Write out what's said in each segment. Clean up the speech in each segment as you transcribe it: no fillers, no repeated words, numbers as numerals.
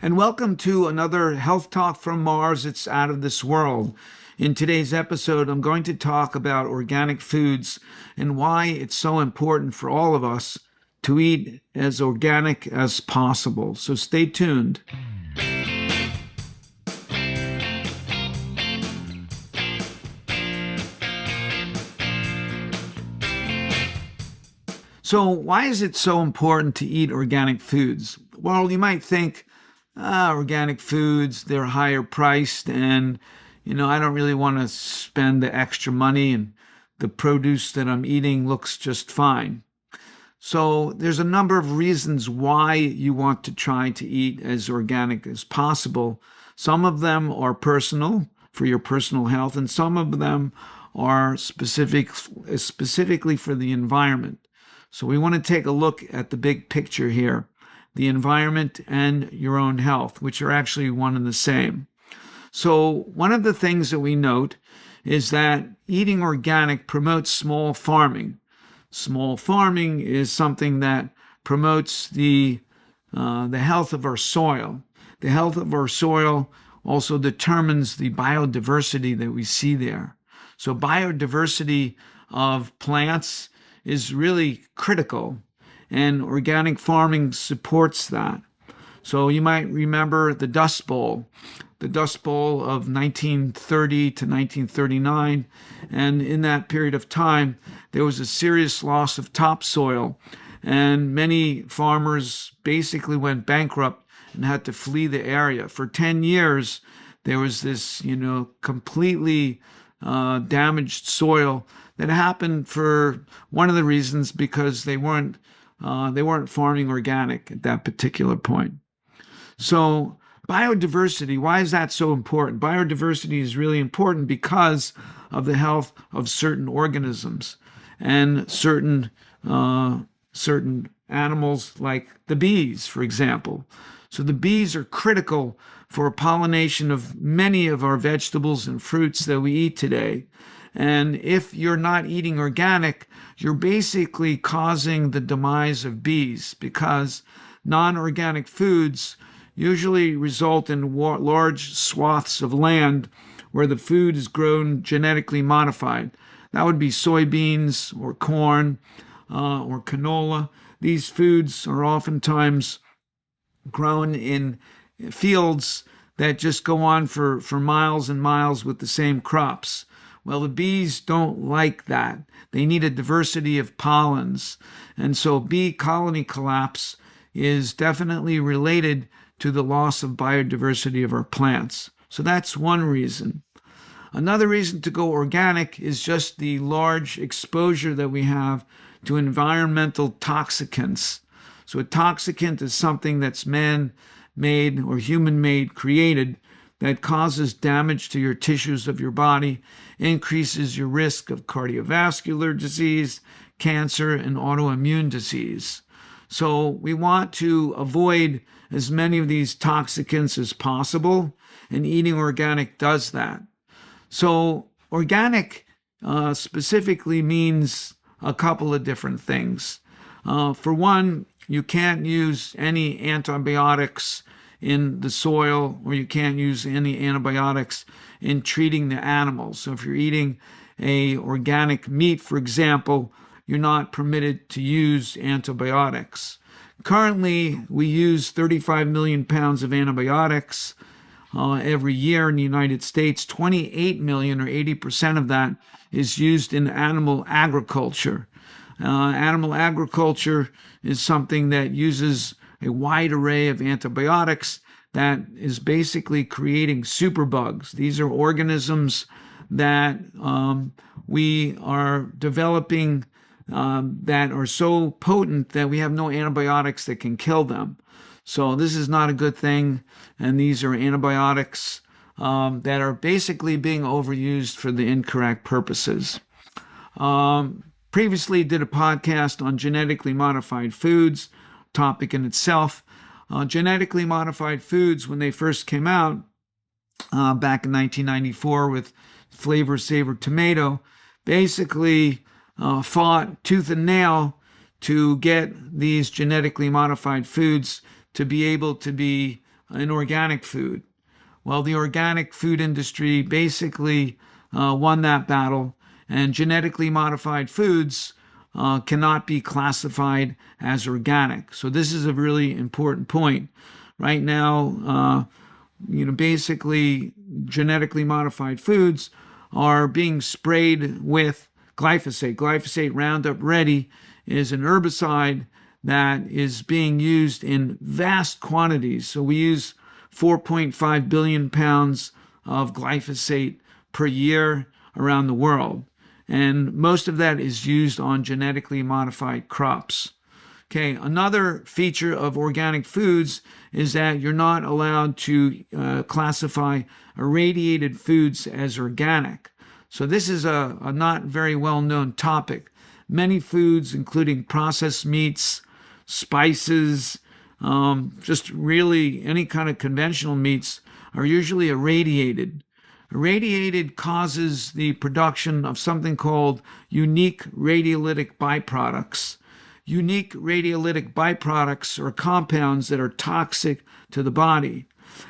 And welcome to another Health Talk from Mars. It's out of this world. In today's episode, I'm going to talk about organic foods and why it's so important for all of us to eat as organic as possible. So stay tuned. So, why is it so important to eat organic foods? Well, you might think, organic foods, they're higher priced, and I don't really want to spend the extra money, and the produce that I'm eating looks just fine. So, there's a number of reasons why you want to try to eat as organic as possible. Some of them are personal for your personal health, and some of them are specifically for the environment. So we want to take a look at the big picture here, the environment and your own health, which are actually one and the same. So one of the things that we note is that eating organic promotes small farming. Small farming is something that promotes the health of our soil. The health of our soil also determines the biodiversity that we see there. So biodiversity of plants is really critical, and organic farming supports that. So you might remember the Dust Bowl of 1930 to 1939, and in that period of time, there was a serious loss of topsoil, and many farmers basically went bankrupt and had to flee the area. For 10 years, there was this, completely damaged soil that happened for one of the reasons because they weren't farming organic at that particular point. So biodiversity, why is that so important? Biodiversity is really important because of the health of certain organisms and certain animals like the bees, for example. So the bees are critical for pollination of many of our vegetables and fruits that we eat today. And if you're not eating organic, you're basically causing the demise of bees, because non-organic foods usually result in large swaths of land where the food is grown genetically modified. That would be soybeans or corn or canola. These foods are oftentimes grown in fields that just go on for miles and miles with the same crops. Well, the bees don't like that. They need a diversity of pollens. And so bee colony collapse is definitely related to the loss of biodiversity of our plants. So that's one reason. Another reason to go organic is just the large exposure that we have to environmental toxicants. So a toxicant is something that's man-made or human-made, created, that causes damage to your tissues of your body, increases your risk of cardiovascular disease, cancer, and autoimmune disease. So we want to avoid as many of these toxicants as possible, and eating organic does that. So organic specifically means a couple of different things. For one, you can't use any antibiotics in the soil, or you can't use any antibiotics in treating the animals. So if you're eating a organic meat, for example, you're not permitted to use antibiotics. Currently, we use 35 million pounds of antibiotics every year in the United States. 28 million, or 80% of that, is used in animal agriculture. Animal agriculture is something that uses a wide array of antibiotics that is basically creating superbugs. These are organisms that we are developing that are so potent that we have no antibiotics that can kill them. So this is not a good thing, and these are antibiotics that are basically being overused for the incorrect purposes. Previously did a podcast on genetically modified foods, topic in itself. Genetically modified foods, when they first came out back in 1994 with Flavor Saver Tomato, basically fought tooth and nail to get these genetically modified foods to be able to be in organic food. Well, the organic food industry basically won that battle, and genetically modified foods cannot be classified as organic. So this is a really important point. Right now, basically genetically modified foods are being sprayed with glyphosate. Glyphosate Roundup Ready is an herbicide that is being used in vast quantities. So we use 4.5 billion pounds of glyphosate per year around the world. And most of that is used on genetically modified crops. Okay, another feature of organic foods is that you're not allowed to classify irradiated foods as organic. So this is a not very well-known topic. Many foods, including processed meats, spices, just really any kind of conventional meats, are usually irradiated. Irradiated causes the production of something called unique radiolytic byproducts. Unique radiolytic byproducts are compounds that are toxic to the body.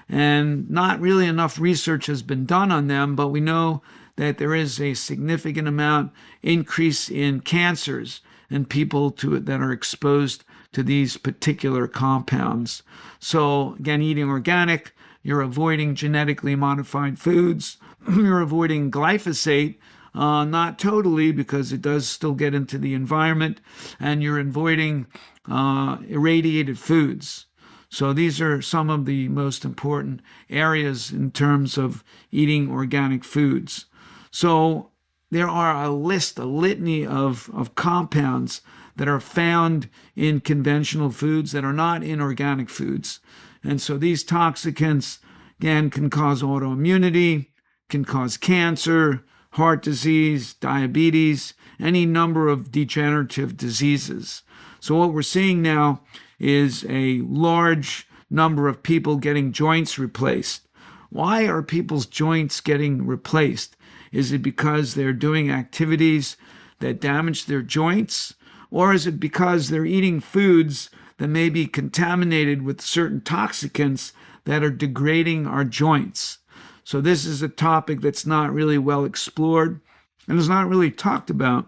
And not really enough research has been done on them, but we know that there is a significant amount increase in cancers in people that are exposed to these particular compounds. So again, eating organic, you're avoiding genetically modified foods. You're avoiding glyphosate, not totally because it does still get into the environment, and you're avoiding irradiated foods. So these are some of the most important areas in terms of eating organic foods. So there are a litany of compounds that are found in conventional foods that are not in organic foods. And so these toxicants, again, can cause autoimmunity, can cause cancer, heart disease, diabetes, any number of degenerative diseases. So what we're seeing now is a large number of people getting joints replaced. Why are people's joints getting replaced? Is it because they're doing activities that damage their joints? Or is it because they're eating foods that may be contaminated with certain toxicants that are degrading our joints? So this is a topic that's not really well explored and is not really talked about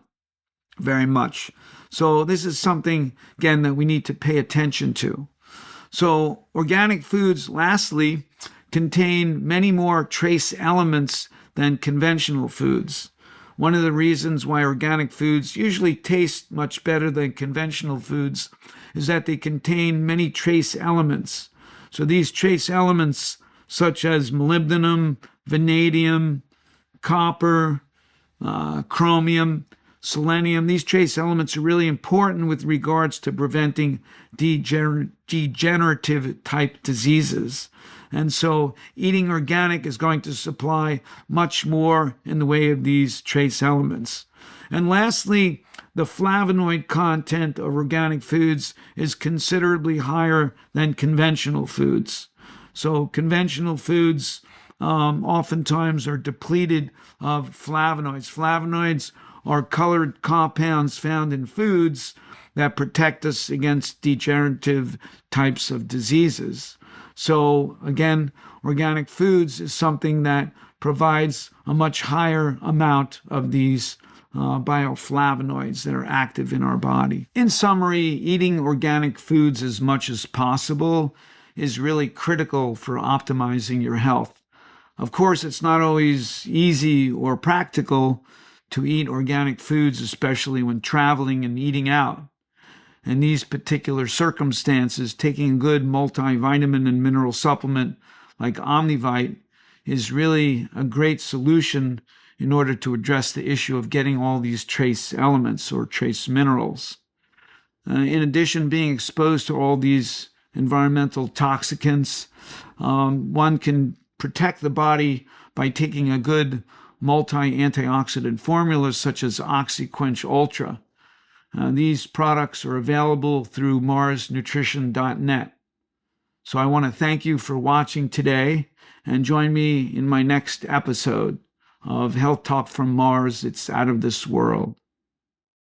very much. So this is something, again, that we need to pay attention to. So organic foods, lastly, contain many more trace elements than conventional foods. One of the reasons why organic foods usually taste much better than conventional foods is that they contain many trace elements. So these trace elements, such as molybdenum, vanadium, copper, chromium, selenium, these trace elements are really important with regards to preventing degenerative type diseases. And so eating organic is going to supply much more in the way of these trace elements. And lastly, the flavonoid content of organic foods is considerably higher than conventional foods. So conventional foods oftentimes are depleted of flavonoids. Flavonoids are colored compounds found in foods that protect us against degenerative types of diseases. So again, organic foods is something that provides a much higher amount of these bioflavonoids that are active in our body. In summary, eating organic foods as much as possible is really critical for optimizing your health. Of course, it's not always easy or practical to eat organic foods, especially when traveling and eating out. In these particular circumstances, taking a good multivitamin and mineral supplement like Omnivite is really a great solution in order to address the issue of getting all these trace elements or trace minerals. In addition, being exposed to all these environmental toxicants, one can protect the body by taking a good multi-antioxidant formula such as OxyQuench Ultra. These products are available through marznutrition.net. So I want to thank you for watching today and join me in my next episode of Health Talk from Mars. It's out of this world.